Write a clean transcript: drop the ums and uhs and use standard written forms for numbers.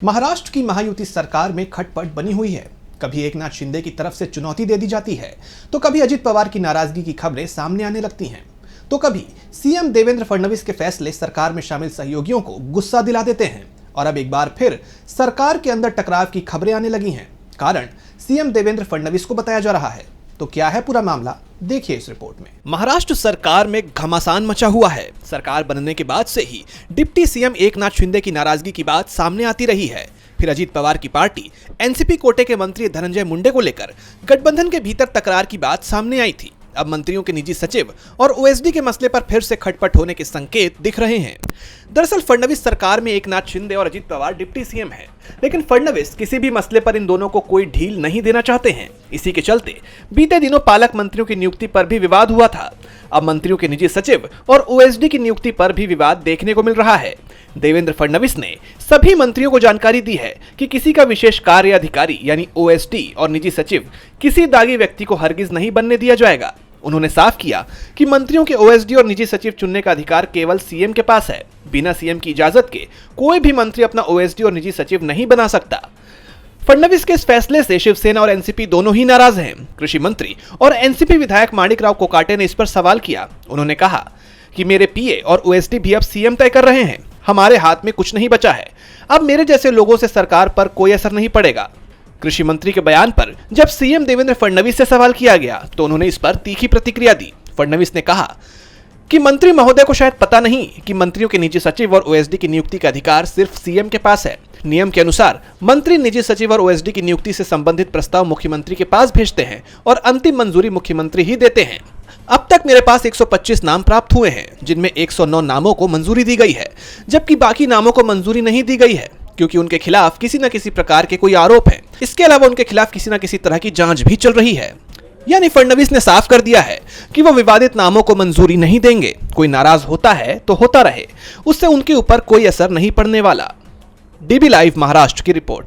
महाराष्ट्र की महायुति सरकार में खटपट बनी हुई है। कभी एकनाथ शिंदे की तरफ से चुनौती दे दी जाती है, तो कभी अजित पवार की नाराजगी की खबरें सामने आने लगती हैं, तो कभी सीएम देवेंद्र फडणवीस के फैसले सरकार में शामिल सहयोगियों को गुस्सा दिला देते हैं। और अब एक बार फिर सरकार के अंदर टकराव की खबरें आने लगी हैं। कारण सीएम देवेंद्र फडणवीस को बताया जा रहा है। तो क्या है पूरा मामला, देखिए इस रिपोर्ट में। महाराष्ट्र सरकार में घमासान मचा हुआ है। सरकार बनने के बाद से ही डिप्टी सीएम एकनाथ शिंदे की नाराजगी की बात सामने आती रही है। फिर अजित पवार की पार्टी एनसीपी कोटे के मंत्री धनंजय मुंडे को लेकर गठबंधन के भीतर तकरार की बात सामने आई थी। अब मंत्रियों के निजी सचिव और ओएसडी के मसले पर फिर से खटपट होने के संकेत दिख रहे हैं। दरअसल फडणवीस सरकार में एकनाथ शिंदे और अजित पवार डिप्टी सीएम हैं, लेकिन फडणवीस किसी भी मसले पर इन दोनों को कोई ढील नहीं देना चाहते हैं। इसी के चलते बीते दिनों पालक मंत्रियों की नियुक्ति पर भी विवाद हुआ था। अब मंत्रियों के निजी सचिव और ओएसडी की नियुक्ति पर भी विवाद देखने को मिल रहा है। देवेंद्र फडणवीस ने सभी मंत्रियों को जानकारी दी है कि किसी का विशेष कार्य अधिकारी यानी ओएसडी और निजी सचिव किसी दागी व्यक्ति को हरगिज नहीं बनने दिया जाएगा। उन्होंने साफ किया कि मंत्रियों के ओएसडी और निजी सचिव चुनने का अधिकार केवल सीएम के पास है। बिना सीएम की इजाजत के कोई भी मंत्री अपना ओएसडी और निजी सचिव नहीं बना सकता। फडणवीस के इस फैसले से शिवसेना और एनसीपी दोनों ही नाराज हैं। कृषि मंत्री और एनसीपी विधायक माणिकराव कोकाटे ने इस पर सवाल किया। उन्होंने कहा कि मेरे पीए और ओएसडी भी अब सीएम तय कर रहे हैं। हमारे हाथ में कुछ नहीं बचा है। अब मेरे जैसे लोगों से सरकार पर कोई असर नहीं पड़ेगा। कृषि मंत्री के बयान पर जब सीएम देवेंद्र फडणवीस से सवाल किया गया तो उन्होंने इस पर तीखी प्रतिक्रिया दी। फडणवीस ने कहा कि मंत्री महोदय को शायद पता नहीं कि मंत्रियों के निजी सचिव और ओएसडी की नियुक्ति का अधिकार सिर्फ सीएम के पास है। नियम के अनुसार मंत्री निजी सचिव और ओएसडी की नियुक्ति से संबंधित प्रस्ताव मुख्यमंत्री के पास भेजते हैं और अंतिम मंजूरी मुख्यमंत्री ही देते हैं। अब तक मेरे पास 125 नाम प्राप्त हुए हैं, जिनमें 109 नामों को मंजूरी दी गई है, जबकि बाकी नामों को मंजूरी नहीं दी गई है क्योंकि उनके खिलाफ किसी न किसी प्रकार के कोई आरोप है। इसके अलावा उनके खिलाफ किसी न किसी तरह की जांच भी चल रही है। यानी फडणवीस ने साफ कर दिया है कि वो विवादित नामों को मंजूरी नहीं देंगे। कोई नाराज होता है तो होता रहे, उससे उनके ऊपर कोई असर नहीं पड़ने वाला। डीबी लाइव महाराष्ट्र की रिपोर्ट।